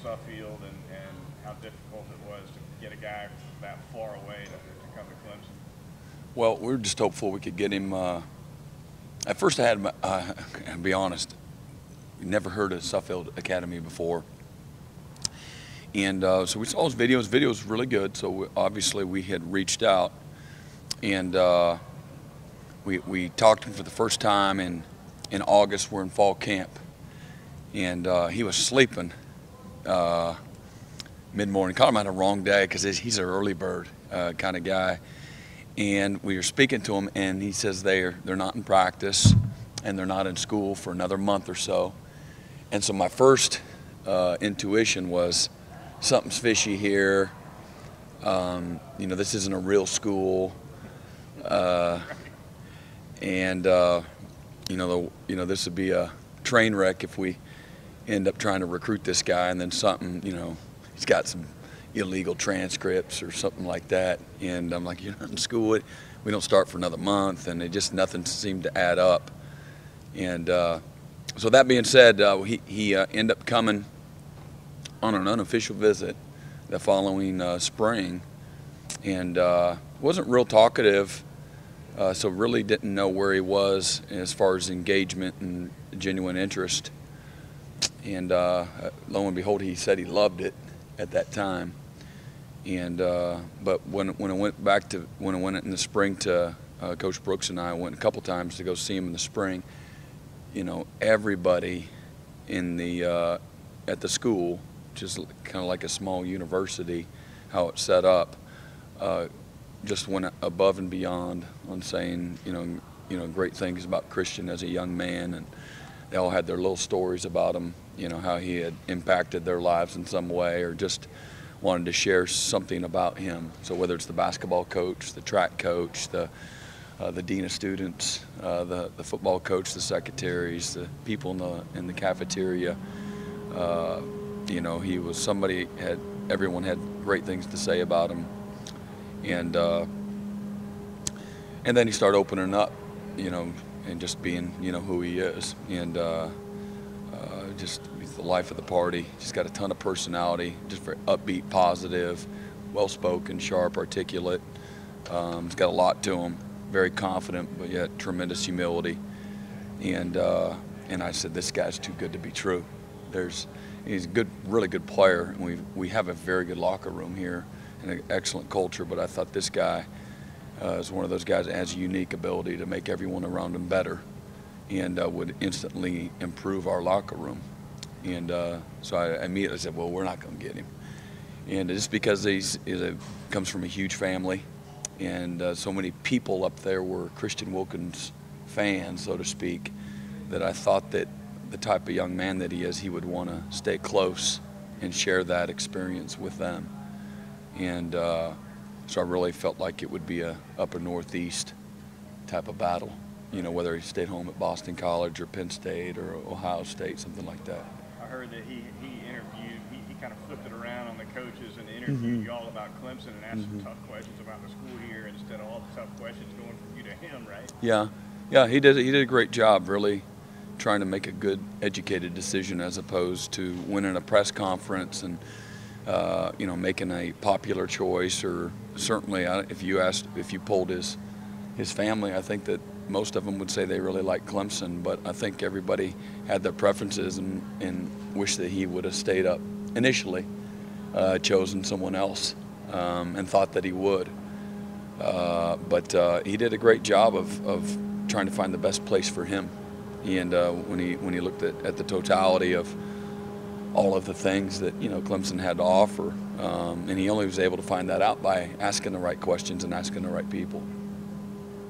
Suffield and how difficult it was to get a guy that far away to come to Clemson? Well, we were just hopeful we could get him. At first, I had, to be honest, never heard of Suffield Academy before. And so we saw his videos. Video was really good, so obviously we had reached out. And we talked to him for the first time in August. We're in fall camp. And he was sleeping mid-morning. Caught him on a wrong day because he's an early bird kind of guy. And we were speaking to him, and he says they're not in practice and they're not in school for another month or so. And so my first intuition was something's fishy here. You know, this isn't a real school. And you know, this would be a train wreck if we end up trying to recruit this guy and then something, you know, he's got some illegal transcripts or something like that. And I'm like, you're not in school, we don't start for another month, and nothing seemed to add up. And so that being said, he ended up coming on an unofficial visit the following spring, and wasn't real talkative, so really didn't know where he was as far as engagement and genuine interest. And lo and behold, he said he loved it at that time. And but when I went in the spring to Coach Brooks and I went a couple times to go see him in the spring. You know, everybody in the at the school, which is kind of like a small university, how it's set up, just went above and beyond on saying you know great things about Christian as a young man, and they all had their little stories about him. You know, how he had impacted their lives in some way, or just wanted to share something about him. So whether it's the basketball coach, the track coach, the dean of students, the football coach, the secretaries, the people in the cafeteria, you know, he was somebody everyone had great things to say about him, and then he started opening up, you know, and just being who he is, and just he's the life of the party. He's got a ton of personality, just very upbeat, positive, well-spoken, sharp, articulate. He's got a lot to him. Very confident, but yet tremendous humility. And I said, this guy's too good to be true. He's a good, really good player, and we have a very good locker room here and an excellent culture. But I thought this guy is one of those guys that has a unique ability to make everyone around him better, and would instantly improve our locker room. And so I immediately said, well, we're not going to get him. And just because comes from a huge family, and so many people up there were Christian Wilkins fans, so to speak, that I thought that the type of young man that he is, he would want to stay close and share that experience with them. And so I really felt like it would be a upper Northeast type of battle, you know, whether he stayed home at Boston College or Penn State or Ohio State, something like that. I heard that he kind of flipped it around on the coaches and interviewed y'all about Clemson and asked some tough questions about the school here instead of all the tough questions going from you to him, right? Yeah, he did a great job really trying to make a good, educated decision as opposed to winning a press conference and you know, making a popular choice. Or certainly, if you polled his family, I think that most of them would say they really like Clemson, but I think everybody had their preferences and wished that he would have stayed up initially, chosen someone else, and thought that he would. But he did a great job of trying to find the best place for him. And when he looked at the totality of all of the things that Clemson had to offer, and he only was able to find that out by asking the right questions and asking the right people.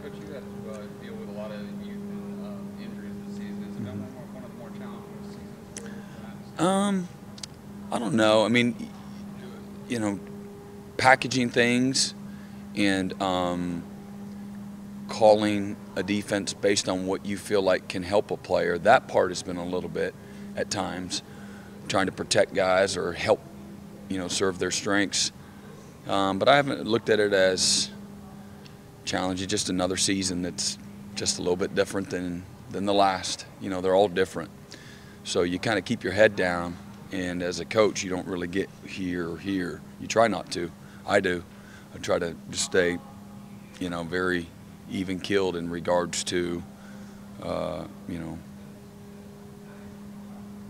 Coach, you had to deal with a lot of youth injuries this season. Has it been one of the more challenging seasons for you? I don't know. I mean, packaging things and calling a defense based on what you feel like can help a player, that part has been a little bit at times, trying to protect guys or help, serve their strengths. But I haven't looked at it as challenging, just another season that's just a little bit different than the last. They're all different. So you kind of keep your head down And as a coach, you don't really get here or here. You try not to. I do. I try to just stay, you know, very even-keeled in regards to, you know,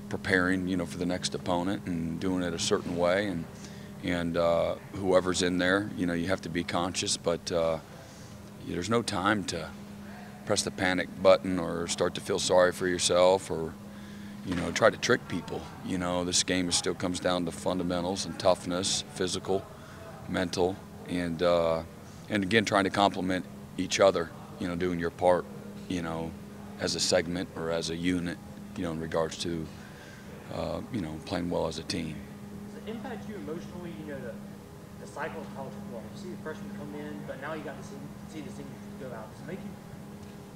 preparing, you know, for the next opponent and doing it a certain way. And whoever's in there, you know, you have to be conscious, but there's no time to press the panic button or start to feel sorry for yourself or, you know, try to trick people. You know, this game still comes down to fundamentals and toughness, physical, mental, and again, trying to complement each other, you know, doing your part, you know, as a segment or as a unit, you know, in regards to, you know, playing well as a team. Does it impact you emotionally, you know, the cycle of college football? You see the freshmen come in, but now you got to see the seniors go out. Does it make you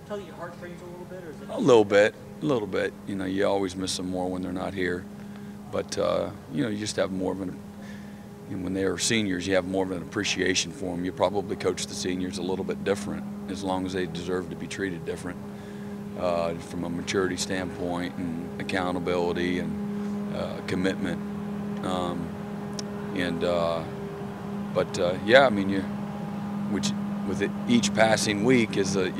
tug at your heartstrings a little bit, or is it? A little bit. You know, you always miss them more when they're not here. But, you know, you just have more of an, you know, when they are seniors, you have more of an appreciation for them. You probably coach the seniors a little bit different, as long as they deserve to be treated different from a maturity standpoint and accountability and commitment. Yeah, I mean, with each passing week is a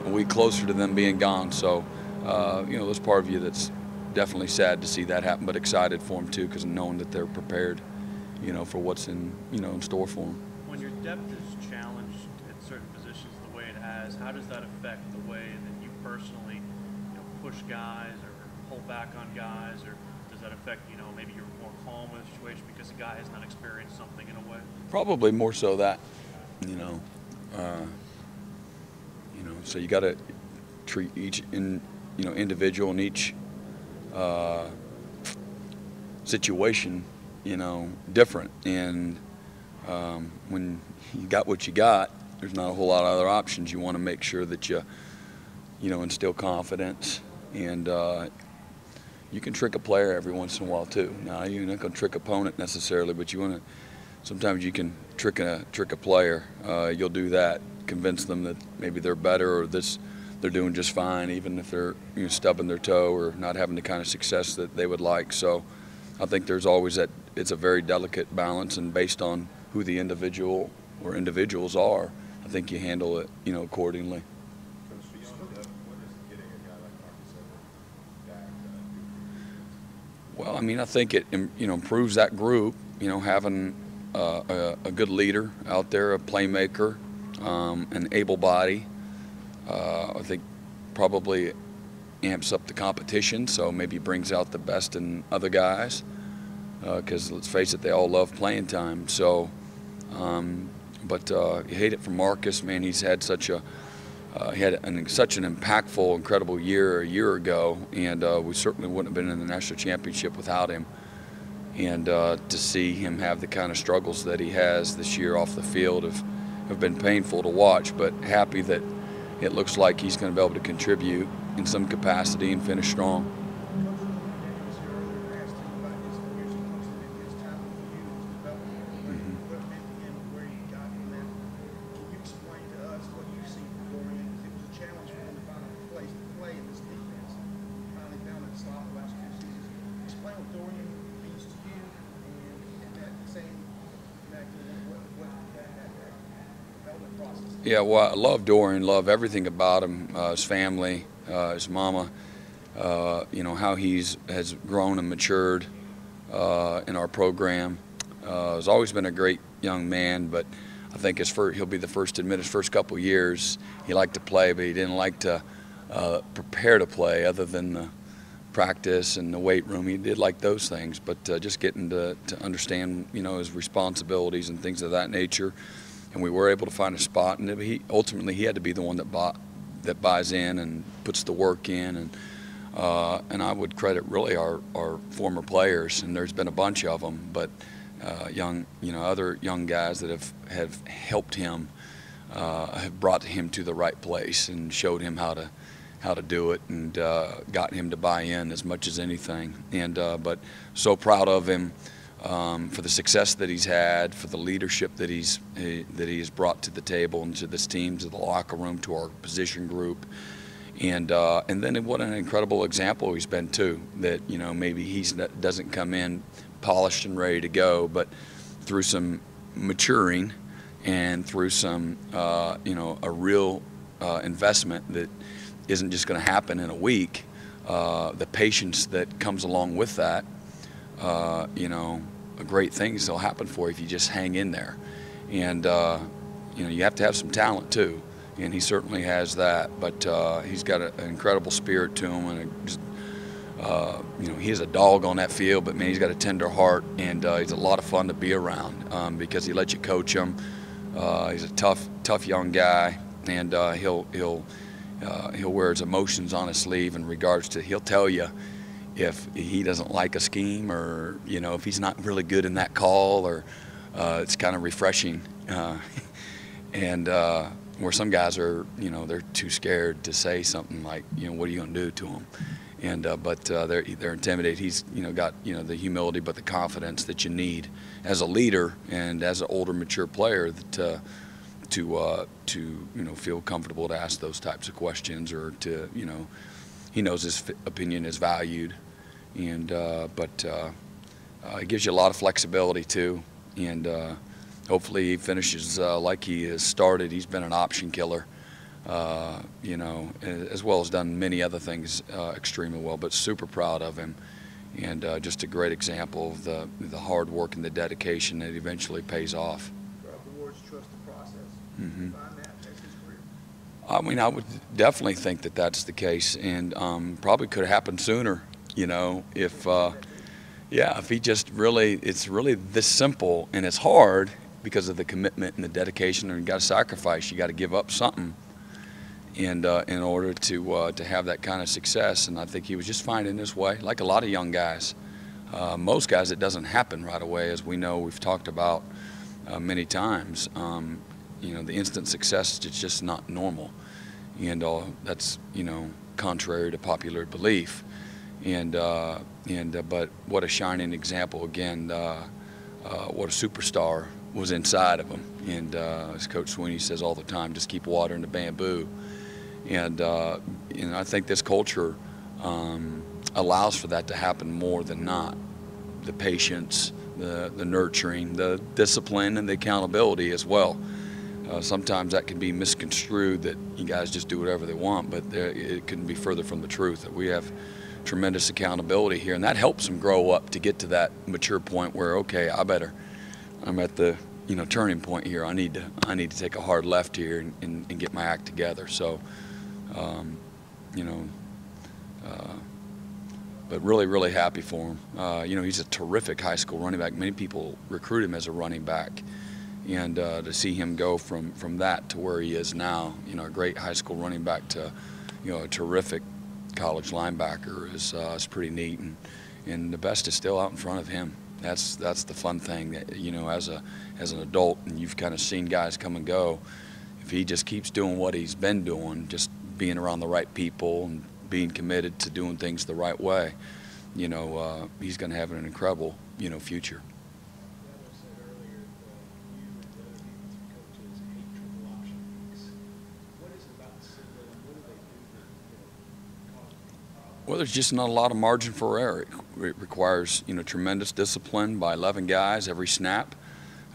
week closer to them being gone. So, you know, there's part of you that's definitely sad to see that happen, but excited for them too, because knowing that they're prepared, you know, for what's in store for them. When your depth is challenged at certain positions the way it has, how does that affect the way that you personally, you know, push guys or pull back on guys, or does that affect, you know, maybe you're more calm in a situation because the guy has not experienced something in a way? Probably more so that, you know, so you got to treat each individual in each situation, you know, different. And when you got what you got, there's not a whole lot of other options. You want to make sure that you instill confidence, and you can trick a player every once in a while too. Now, you're not going to trick opponent necessarily, but you want to. Sometimes you can trick a player. You'll do that, convince them that maybe they're better or they're doing just fine, even if they're stubbing their toe or not having the kind of success that they would like. So I think there's always that. It's a very delicate balance, and based on who the individual or individuals are, I think you handle it, accordingly. Well, I mean, I think it improves that group. Having a good leader out there, a playmaker, an able body. I think probably amps up the competition, so maybe brings out the best in other guys. Because let's face it, they all love playing time. So, but you hate it for Marcus, man. He's had such an impactful, incredible year a year ago, and we certainly wouldn't have been in the national championship without him. And to see him have the kind of struggles that he has this year off the field have been painful to watch, but happy that it looks like he's going to be able to contribute in some capacity and finish strong. Yeah, well, I love Dorian, love everything about him, his family, his mama, how has grown and matured in our program. He's always been a great young man, but I think he'll be the first to admit his first couple of years he liked to play, but he didn't like to prepare to play other than the practice and the weight room. He did like those things, but just getting to understand, his responsibilities and things of that nature. And we were able to find a spot, and he had to be the one that buys in and puts the work in, and I would credit really our former players, and there's been a bunch of them, but other young guys that have helped him, have brought him to the right place and showed him how to do it, and got him to buy in as much as anything. And but so proud of him. For the success that he's had, for the leadership that he has brought to the table and to this team, to the locker room, to our position group, And then what an incredible example he's been too, that, you know, maybe doesn't come in polished and ready to go, but through some maturing and through some, you know, a real investment that isn't just going to happen in a week, the patience that comes along with that, you know, great things will happen for you if you just hang in there. And, you know, you have to have some talent too. And he certainly has that, but he's got an incredible spirit to him, and you know, he is a dog on that field, but man, he's got a tender heart, and he's a lot of fun to be around because he lets you coach him. He's a tough young guy, and he'll wear his emotions on his sleeve in regards to, he'll tell you if he doesn't like a scheme, or, you know, if he's not really good in that call, or it's kind of refreshing. And where some guys are, you know, they're too scared to say something like, you know, what are you going to do to them? And but they're intimidated. He's, you know, got, you know, the humility, but the confidence that you need as a leader and as an older, mature player, that to you know, feel comfortable to ask those types of questions, or to, you know, he knows his opinion is valued, and but it gives you a lot of flexibility too, and hopefully he finishes like he has started. He's been an option killer, you know, as well as done many other things extremely well, but super proud of him, and just a great example of the hard work and the dedication that eventually pays off. The words trust the process. Mm-hmm. Find that, that's his career. I mean, I would definitely think that that's the case, and probably could have happened sooner, you know, if, yeah, if he just really, it's really this simple, and it's hard because of the commitment and the dedication, and you got to sacrifice, you got to give up something, and in order to have that kind of success. And I think he was just finding his way, like a lot of young guys. Most guys, it doesn't happen right away, as we know, we've talked about many times. You know, the instant success is just not normal, and that's, you know, contrary to popular belief. And but what a shining example again. What a superstar was inside of him, and as Coach Sweeney says all the time, just keep watering the bamboo. And you know, I think this culture allows for that to happen more than not. The patience, the nurturing, the discipline, and the accountability as well. Sometimes that can be misconstrued that you guys just do whatever they want, but it couldn't be further from the truth. That we have tremendous accountability here, and that helps them grow up to get to that mature point where, okay, I'm at the, you know, turning point here. I need to take a hard left here and get my act together. So, you know, but really happy for him. You know, he's a terrific high school running back. Many people recruit him as a running back, and to see him go from that to where he is now, you know, a great high school running back to, you know, a terrific college linebacker is pretty neat, and the best is still out in front of him. That's the fun thing, that, you know, as an adult, and you've kind of seen guys come and go. If he just keeps doing what he's been doing, just being around the right people and being committed to doing things the right way, you know, he's going to have an incredible, you know, future. Venables said earlier that you and the other defensive coaches hate triple option weeks. What is it about the system? What do they do that, you know, cause problems? Well, there's just not a lot of margin for error. It requires, you know, tremendous discipline by 11 guys every snap,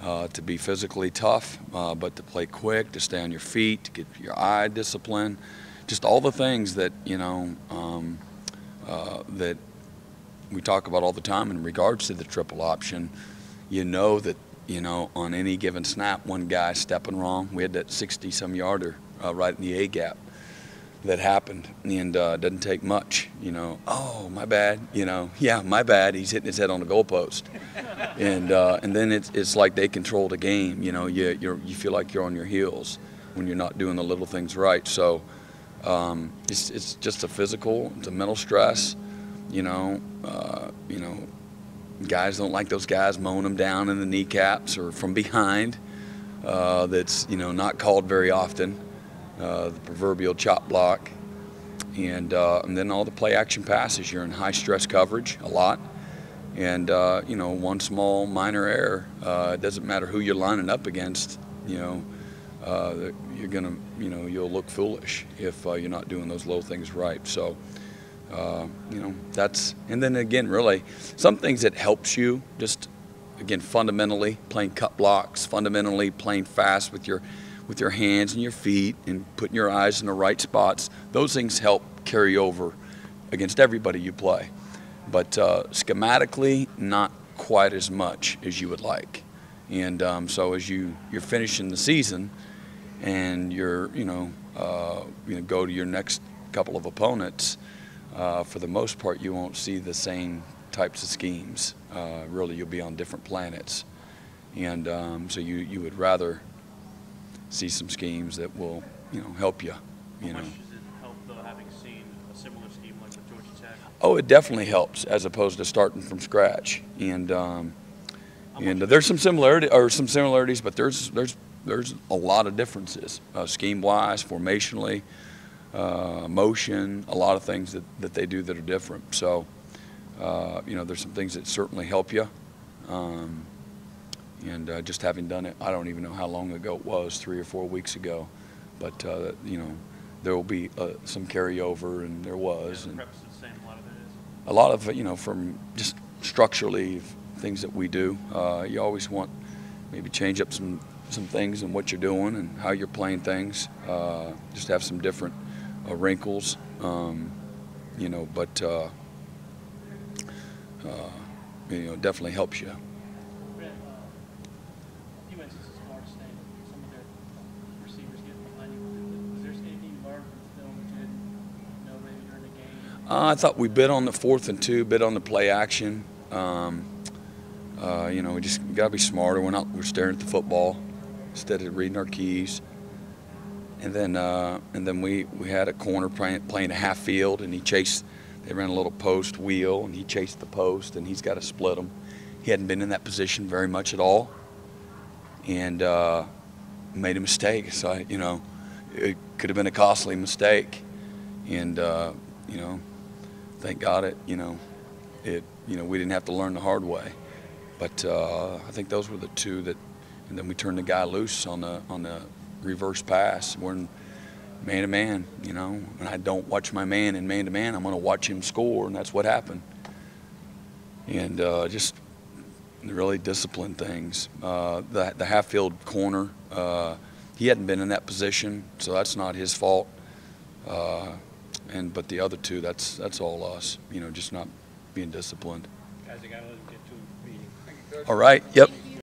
to be physically tough, but to play quick, to stay on your feet, to get your eye discipline, just all the things that, you know, that we talk about all the time in regards to the triple option. You know that, you know, on any given snap, one guy stepping wrong. We had that 60-some yarder right in the A gap that happened, and doesn't take much, you know. Oh, my bad, you know. Yeah, my bad. He's hitting his head on the goalpost, and then it's like they control the game. You know, you feel like you're on your heels when you're not doing the little things right. So it's just a physical, it's a mental stress. You know, guys don't like those guys mowing them down in the kneecaps or from behind. That's, you know, not called very often. The proverbial chop block, and then all the play action passes. You're in high stress coverage a lot, and you know, one small minor error, it doesn't matter who you're lining up against, you know, you're gonna, you'll look foolish if you're not doing those little things right. So, and then again, really, some things that helps you just, again, fundamentally playing cut blocks, fundamentally playing fast with your hands and your feet and putting your eyes in the right spots. Those things help carry over against everybody you play. But schematically, not quite as much as you would like. And so as you're finishing the season and you're, go to your next couple of opponents, for the most part, you won't see the same types of schemes. Really, you'll be on different planets. And so you would rather see some schemes that will, help you. How much does it help, though, having seen a similar scheme like with Georgia Tech? Oh, it definitely helps as opposed to starting from scratch. And there's some similarities, but there's a lot of differences, scheme-wise, formationally, motion, a lot of things that they do that are different. So, there's some things that certainly help you. Just having done it, I don't even know how long ago it was, 3 or 4 weeks ago, but there will be some carryover, and there was. Yeah, the and prep's the same, a lot of it is. a lot of it, from just structurally things that we do, you always want maybe change up some things in what you're doing and how you're playing things, just have some different wrinkles, but definitely helps you. Brett, UNC's Florida State, some of their receivers getting behind you. Was there anything you learned from the film that you didn't know maybe during the game? I thought we bit on the 4th and 2, bit on the play action. We just got to be smarter. We're staring at the football instead of reading our keys. And then we had a corner playing a half field, and they ran a little post wheel, and he chased the post, and he's got to split them. He hadn't been in that position very much at all, and made a mistake. So it could have been a costly mistake, and thank God we didn't have to learn the hard way. But I think those were the two that, and then we turned the guy loose on the reverse pass. We're in man-to-man, when I don't watch my man in man-to-man, I'm going to watch him score, and that's what happened. And just really disciplined things. The half-field corner, he hadn't been in that position, so that's not his fault. But the other two, that's all us, just not being disciplined. Guys, I got to let him get to a meeting. All right, yep.